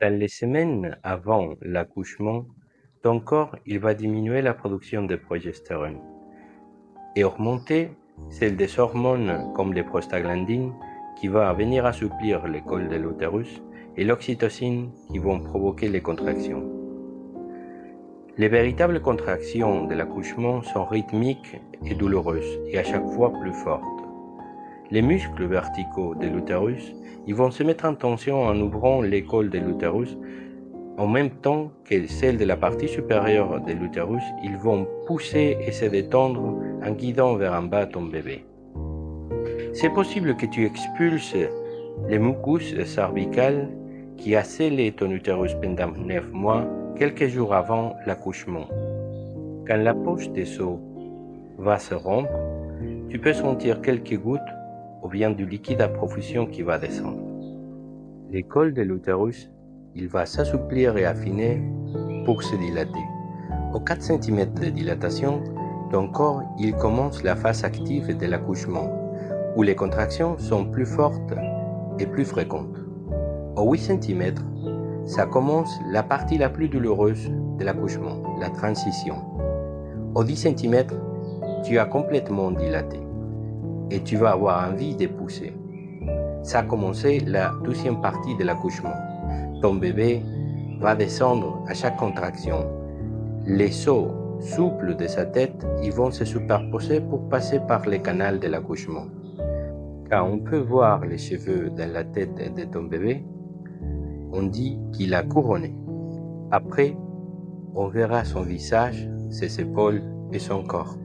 Dans les semaines avant l'accouchement, ton corps il va diminuer la production de progestérone et augmenter celle des hormones comme les prostaglandines qui va venir assouplir le col de l'utérus et l'oxytocine qui vont provoquer les contractions. Les véritables contractions de l'accouchement sont rythmiques et douloureuses et à chaque fois plus fortes. Les muscles verticaux de l'utérus ils vont se mettre en tension en ouvrant les cols de l'utérus en même temps que celles de la partie supérieure de l'utérus, ils vont pousser et se détendre en guidant vers en bas ton bébé. C'est possible que tu expulses le mucus cervical qui a scellé ton utérus pendant 9 mois, quelques jours avant l'accouchement. Quand la poche des os va se rompre, tu peux sentir quelques gouttes ou bien du liquide à profusion qui va descendre. Le col de l'utérus il va s'assouplir et affiner pour se dilater. Aux 4 cm de dilatation, ton corps il commence la phase active de l'accouchement, où les contractions sont plus fortes et plus fréquentes. Aux 8 cm, ça commence la partie la plus douloureuse de l'accouchement, la transition. Aux 10 cm, tu as complètement dilaté et tu vas avoir envie de pousser. Ça a commencé la deuxième partie de l'accouchement. Ton bébé va descendre à chaque contraction. Les os souples de sa tête ils vont se superposer pour passer par le canal de l'accouchement. Quand on peut voir les cheveux dans la tête de ton bébé, on dit qu'il a couronné. Après, on verra son visage, ses épaules et son corps.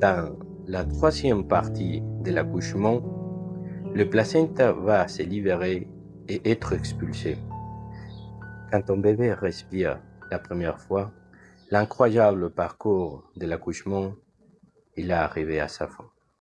Dans la troisième partie de l'accouchement, le placenta va se libérer et être expulsé. Quand ton bébé respire la première fois, l'incroyable parcours de l'accouchement, il est arrivé à sa fin.